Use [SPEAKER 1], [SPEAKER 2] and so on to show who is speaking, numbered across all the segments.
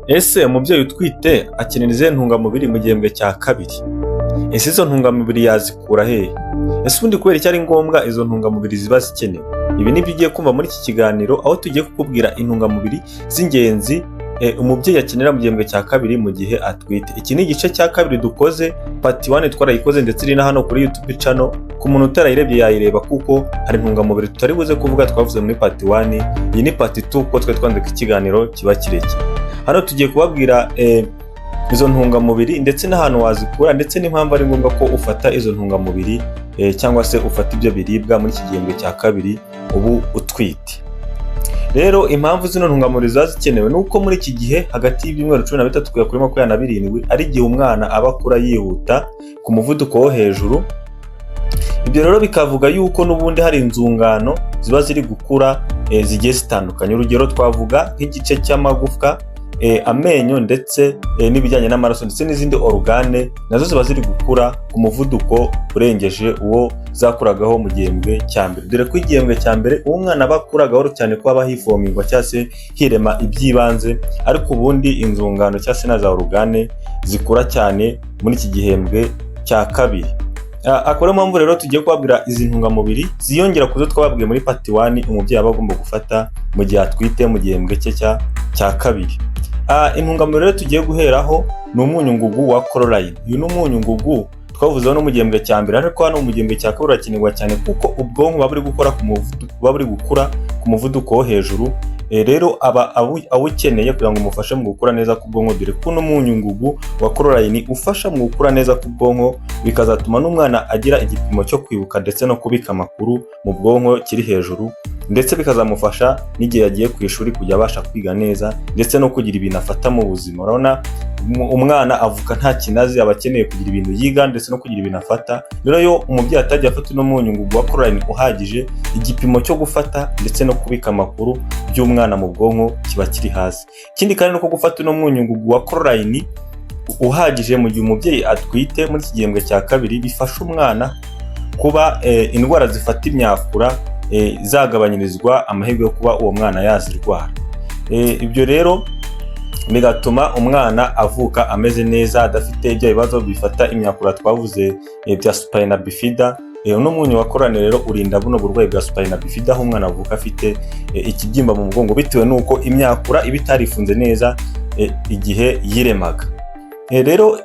[SPEAKER 1] Ese umubyeyi utwite akenera izihe ntungamubiri mu gihembwe cya kabiri? Ese izo ntungamubiri yazikura hehe? Ese ubundi kubera iki ari ngombwa izo ntungamubiri ziba zikenewe? Ibi nibyo ugiye kumva muri iki kiganiro, aho tugiye kukubwira intungamubiri z'ingenzi umubyeyi akenera mu gihembwe cya kabiri mu gihe atwite. Iki ni igice cya kabiri dukoze, part 1 twarayikoze ndetse iri na hano kuri YouTube channel. Ku muntu utarayirebye yayireba kuko hari intungamubiri tutari buze kuvuga twavuze muri part 1. Iyi ni part 2 kuko twe twandika ikiganiro kiba kirekire. Hano tugiye kubabwira izo ntungamubiri ndetse n'ahantu wazikura ndetse n'impamvu ari ngombwa ko ufata izo ntungamubiri cyangwa se ufata ibyo biribwa muri iki gihembwe cya kabiri ubu utwite. Rero impamvu zino ntungamubiri ziba zikenewe nuko muri iki gihe hagati y'ibyumweru 13 kugera kuri 27 ari igihe umwana aba akura yihuta ku muvuduko wo hejuru. Ibyo rero bikavuga yuko n'ubundi hari inzungano ziba ziri gukura zigiye zitandukanye. Urugero twavuga nk'igice cy'amagufwa, amenyo ndetse n'ibijyanye n'amaraso ndetse n'izindi organe nazo ziba ziri gukura ku muvuduko urengeje uwo zakuragaho mu gihembwe cya mbere. Dore ko igihembwe cya mbere umwana aba akuragaho cyane ko aba hifomingwa cyangwa se hirema iby'ibanze, ariko ubundi inzungano cyangwa se na za organe zikura cyane muri iki gihembwe cya kabiri. Akora mpamvu rero tugiye kubabwira izi ntungamubiri ziyongera kuzo twababwiye muri part 1 umubyeyi aba agomba gufata mu gihe atwite mu gihembwe cye cya kabiri. Intungamubiri rero tugiye guheraho ni umunyu ngugu wa choline. Uyu ni umunyu ngugu twavuzeho no mu gihembwe cya mbere, ariko hano mu gihembwe cya kabiri urakenerwa cyane kuko ubwonko buba buri gukura ku muvuduko wo hejuru. Rero aba awukeneye kugira ngo umufashe mu gukura neza k'ubwonko, dore ko n'umunyu ngugu wa choline ufasha mu gukura neza k'ubwonko, bikazatuma n'umwana agira igipimo cyo kwibuka ndetse no kubika amakuru mu bwonko kiri hejuru, ndetse bikazamufasha n'igihe yagiye ku ishuri kujya abasha kwiga neza ndetse no kugira ibintu afata mu buzima. Urabona umwana avuka nta kinazi, aba akeneye kugira ibintu yiga ndetse no kugira ibintu afata. Rero yo umubyeyi atajya afata uno munyu ngugu wa choline uhagije, igipimo cyo gufata ndetse no kubika amakuru by'umwana mu bwonko kiba kiri hasi. Ikindi kandi nuko gufata uno munyu ngugu wa choline uhagije mu gihe umubyeyi atwite muri iki gihembwe cya kabiri bifasha umwana kuba indwara zifata imyakura zagabanyirizwa amahirwe yo kuba uwo mwana yazirwara. Ibyo rero bigatuma umwana avuka ameze neza, adafite ibyo bibazo bifata imyakura twavuze bya spina bifida. Uno munyu wa choline rero urinda buno burwayi bwa spina bifida, aho umwana avuka afite ikibyimba mu mugongo bitewe nuko imyakura iba itarifunze neza igihe yiremaga. Rero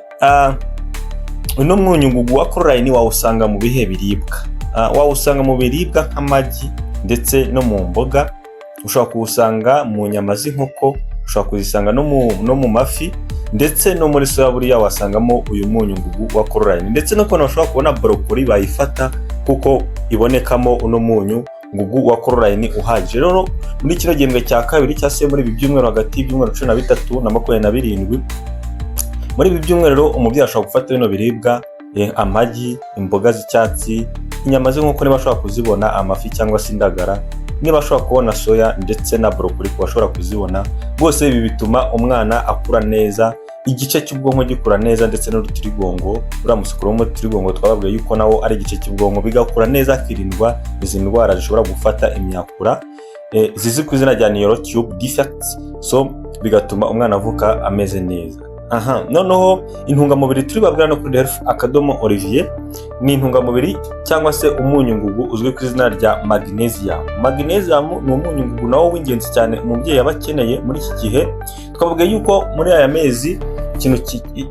[SPEAKER 1] uno munyu ngugu wa choline wawusanga mu bihe biribwa. Wawusanga mu biribwa nk'amagi ndetse no mu mboga, ushobora kuwusanga mu nyama z'inkoko, ushobora kuzisanga no mu mafi ndetse no muri soya buriya wasangamo uyu munyu ngugu wa choline, ndetse no kubona ushobora kubona broccoli bayifata kuko ibonekamo uno munyu ngugu wa choline uhagije. Rero muri kino gihembwe cya kabiri cyangwa se muri ibi byumweru hagati y'ibyumweru 13 na 27, muri ibi byumweru rero umubyeyi ashobora gufata bino biribwa: amagi, imboga z'icyatsi, inyama z'inkoko niba ashobora kuzibona, amafi cyangwa se indagara niba ashobora kubona soya, ndetse na broccoli kuba ashobora kuzibona. Bose ibi bituma umwana akura neza, igice cy'ubwonko gikura neza ndetse n'urutirigongo, uriya musokoro w'urutirigongo twababwiye yuko nawo ari igice cy'ubwonko, bigakura neza, akirindwa izi ndwara zishobora gufata imyakura zizi ku izina rya neurotube defects, so bigatuma umwana avuka ameze neza. Noneho intungamubiri turi babwira no kuri Health@Olivier ni intungamubiri cyangwa se umunyu ngugu uzwi ku izina rya magnesium. Magnesium ni umunyu ngugu nawo w'ingenzi cyane umubyeyi aba akeneye muri iki gihe. Twavuga yuko muri aya mezi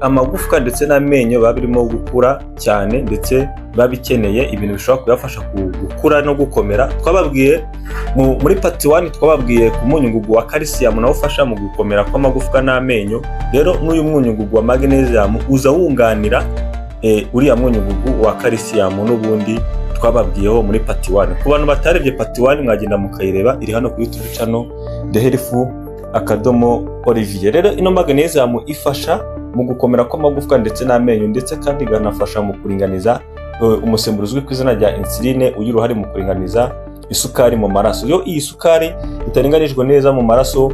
[SPEAKER 1] amagufwa ndetse n'amenyo biba birimo gukura cyane, ndetse biba bikeneye ibintu bishobora kubafasha gukura no gukomera. Twababwiye muri part 1 twababwiye ku munyu ngugu wa calcium nawo ufasha mu gukomera kw'amagufwa n'amenyo. Rero n'uyu munyu ngugu wa magnesium uza wunganira uriya munyu ngugu wa calcium n'ubundi twababwiyeho muri part 1. Ku bantu batarebye part 1 mwagenda mukayireba, iri hano ku YouTube channel The Health@Olivier. Rero ino magnesium ifasha mu gukomera kw'amagufwa ndetse n'amenyo, ndetse kandi iganafasha mu kuringaniza umusemburo uzwi ku izina rya insuline ugira uruhare mu kuringaniza isukari mu maraso. Iyo iyi sukari itaringanijwe neza mu maraso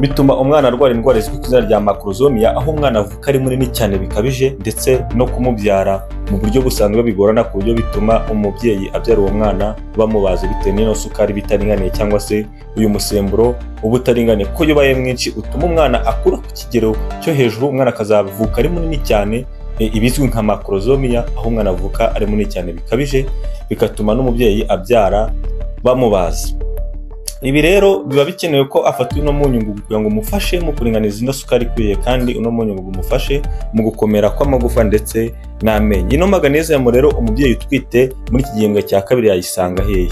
[SPEAKER 1] bituma umwana arwara indwara izwi ku izina rya macrosomia, aho umwana avuka ari munini cyane bikabije, ndetse no kumubyara mu buryo busanzwe bigorana, ku buryo bituma umubyeyi abyara uwo mwana bamubaze bitewe n'ino sukari bitaringaniye cyangwa se uyu musemburo uba utaringaniye, kuko iyo ubaye mwinshi utuma umwana akura ku kigero cyo hejuru, umwana akazavuka ari munini cyane, ibizwi nka macrosomia, aho umwana avuka ari munini cyane bikabije, bigatuma n'umubyeyi abyara bamubaze. Ibi rero biba bikenewe ko afatwa ino munyungugu kugira ngo umufashe mu kuringaniza ino sukari ikwiye, kandi uno munyungugu umufashe mu gukomera kw'amagufa ndetse n'amenyo. Ino magnesium rero umubyeyi utwite muri iki gihembwe cya kabiri yayisanga hehe?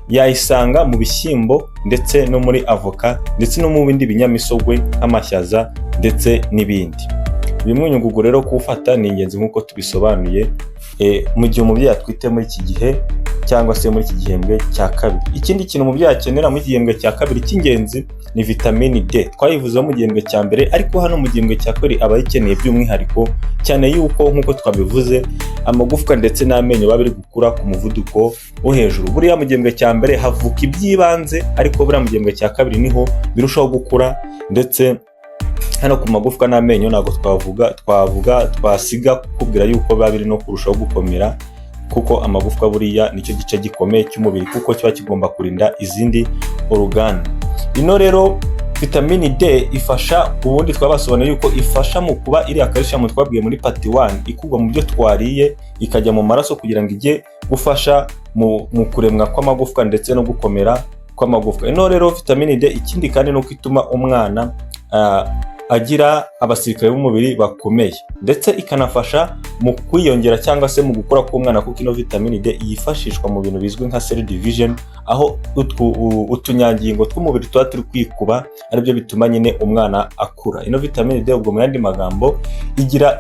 [SPEAKER 1] Yayisanga mu bishyimbo ndetse no muri avoka ndetse no mu bindi binyamisogwe nk'amashaza ndetse n'ibindi. Uyu munyungugu rero kuwufata ni ingenzi nk'uko tubisobanuye mu gihe umubyeyi atwite muri iki gihe cyangwa se muri iki gihembwe cya kabiri. Ikindi kintu umubyeyi akenera mu gihembwe cya kabiri cy'ingenzi ni vitamini D. Twayivuzeho mu gihembwe cya mbere, ariko hano mu gihembwe cya kabiri aba ayikeneye by'umwihariko, cyane yuko nk'uko twabivuze amagufwa ndetse n'amenyo baba biri gukura ku muvuduko wo hejuru. Buriya mu gihembwe cya mbere havuka iby'ibanze, ariko buriya mu gihembwe cya kabiri niho birushaho gukura, ndetse hano ku magufwa n'amenyo ntabwo twasiga kukubwira yuko biba biri no kurushaho gukomera, kuko amagufwa buriya nicyo gice gikomeye cy'umubiri, kuko kiba kigomba kurinda izindi orugane. Ino rero vitamini D ifasha, ubundi twabasobanuye yuko ifasha mu kuba iriya calcium twabwiye muri part 1 ikugwa mu byo twariye ikajya mu maraso kugira ngo ijye gufasha mu kuremwa kw'amagufwa ndetse no gukomera kw'amagufwa. Ino rero vitamini D ikindi kandi no kwituma umwana agira abasirikare b'umubiri bakomeye, ndetse ikanafasha mu kwiyongera cyangwa se mu gukura k'umwana, kuko ino vitamini D yifashishwa mu bintu bizwi nka cell division, aho utunyangingo tw'umubiri tuba turi kwikuba, aribyo bituma nyine umwana akura. Ino vitamini D ubwo mu yandi magambo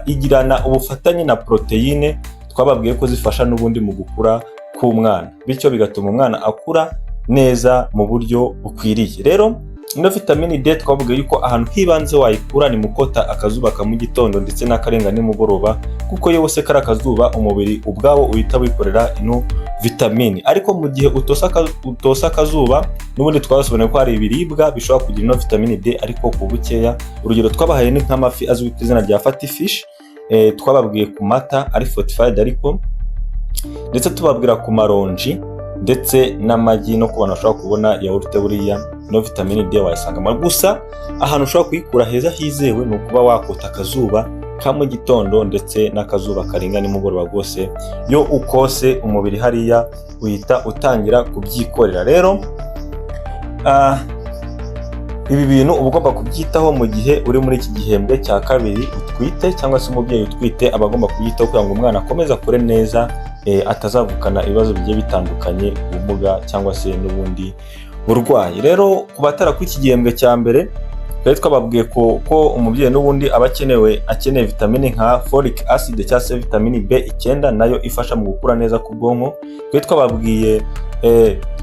[SPEAKER 1] igirana ubufatanye na proteine twababwiye ko zifasha n'ubundi mu gukura k'umwana, bityo bigatuma umwana akura neza mu buryo bukwiriye. Rero ino vitamini D twavuga yuko ahantu hibanze wayikura ni mu kota akazuba ka mu gitondo ndetse n'akarenga nimugoroba, kuko yose kari akazuba umubiri ubwawo uhita wikorera ino vitamini. Ariko mu gihe utosa akazuba, n'ubundi twasobanuye ko hari ibiribwa bishobora kugira ino vitamini D ariko ku bukeya. Urugero twabahaye ni nk'amafi azwi ku izina rya fatty fish, twababwiye ku mata ari fortified ariko, ndetse tubabwira ku maronji ndetse n'amagi, no ku bantu bashobora kubona yawurute, buriya no vitamini D wayisangamo. Gusa ahantu ushobora kuyikura heza hizewe ni ukuba wakota akazuba ka mu gitondo ndetse n'akazuba karenga nimugoroba rwose. Yo ukose umubiri hariya uhita utangira kubyikorera. Rero ibi bintu uba ugomba kubyitaho mu gihe uri muri iki gihembwe cya kabiri utwite, cyangwa se umubyeyi utwite aba agomba kubyitaho kugira ngo umwana akomeze akure neza, atazavukana ibibazo bigiye bitandukanye, ubumuga cyangwa se n'ubundi burwayi. Rero ku batara ku iki gihembwe cya mbere twari twababwiye ko umubyeyi n'ubundi aba akeneye vitamini nka folic acid cyangwa se vitamini B9, nayo ifasha mu gukura neza k'ubwonko. Twari twababwiye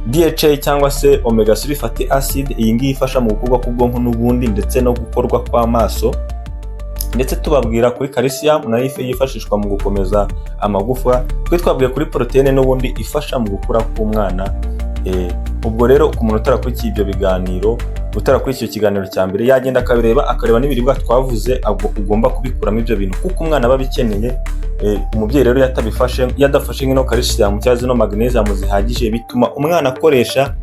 [SPEAKER 1] DHA cyangwa se omega 3 fatty acid, iyi ngiyi ifasha mu gukorwa k'ubwonko n'ubundi ndetse no gukorwa kw'amaso, ndetse tubabwira kuri calcium nayo yifashishwa mu gukomeza amagufa. Twari twabwiye kuri proteine n'ubundi ifasha mu gukura k'umwana. Ubwo rero ku muntu utarakurikiye ibyo biganiro, utarakurikiye ikiganiro cya mbere, yagenda akareba n'ibiribwa twavuze, ugomba kubikuramo ibyo bintu kuko umwana aba abikeneye. Umubyeyi rero yadafashe nk'ino calcium cyangwa zino magnesium zihagije, bituma umwana akoresha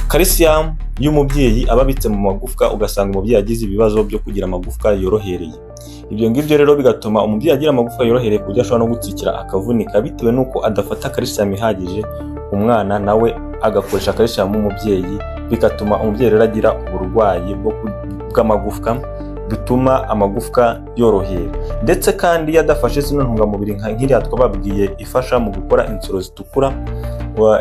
[SPEAKER 1] calcium y'umubyeyi aba abitse mu magufwa, ugasanga umubyeyi agize ibibazo byo kugira amagufwa yorohereye. Ibyo ngibyo rero bigatuma umubyeyi agira amagufwa yorohereye ku buryo ashobora no gutsikira akavunika bitewe n'uko adafata calcium ihagije. Umwana nawe agakoresha calcium y'umubyeyi, bigatuma umubyeyi rero agira uburwayi bw'amagufwa bituma amagufwa yorohera. Ndetse kandi yadafashe zino ntungamubiri nk'iriya twababwiye ifasha mu gukora insoro zitukura,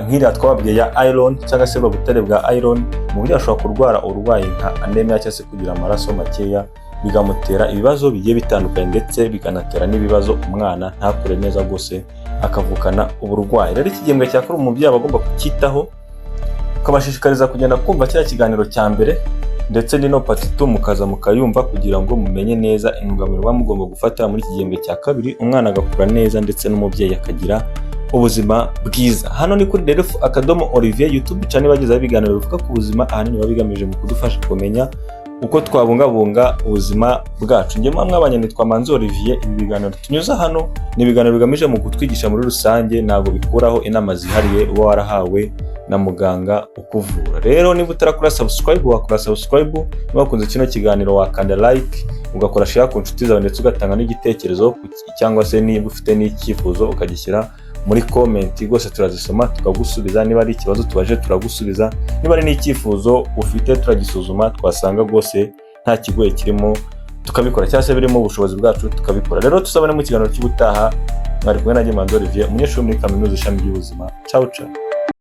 [SPEAKER 1] nk'iriya twababwiye ya iron cyangwa se ubutare bwa iron, umubyeyi ashobora kurwara uburwayi nka anemia cyangwa se kugira amaraso makeya, bigamutera ibibazo bigiye bitandukanye, ndetse bikanatera n'ibibazo umwana ntakure neza rwose akavukana uburwayi. Rero iki gihembwe cya kabiri umubyeyi aba agomba kucyitaho, ukabashishikariza kugenda kumva kiriya kiganiro cya mbere ndetse n'ino part 2 mukaza mukayumva, kugira ngo mumenye neza intungamubiri mugomba gufata muri iki gihembwe cya kabiri, umwana agakura neza ndetse n'umubyeyi akagira ubuzima bwiza. Hano ni kuri Olivier YouTube channel bagezaho ibiganiro bivuga ku buzima, ahanini biba bigamije mu kudufasha kumenya uko twabungabunga ubuzima bwacu. Njye mwabanye nitwa Manzi Olivier. Ibi biganiro tunyuza hano ni ibiganiro bigamije mu kutwigisha muri rusange, ntabwo bikuraho inama zihariye uba warahawe na muganga ukuvura. Rero niba utarakora subscribe, wakora subscribe. Niba wakunze kino kiganiro wakanda like, ugakora share ku nshuti zawe ndetse ugatanga n'igitekerezo, cyangwa se niba ufite n'icyifuzo ukagishyira muri comment. Rwose turazisoma tukagusubiza. Niba ari ikibazo tubaje turagusubiza, niba ari n'icyifuzo ufite turagisuzuma, twasanga rwose nta kigoye kirimo tukabikora, cyangwa se birimo ubushobozi bwacu tukabikora. Rero tuzabone mu kiganiro cy'ubutaha. Mwari kumwe na Manzi Olivier, umunyeshuri muri kaminuza ishami ry'ubuzima. Ciao ciao.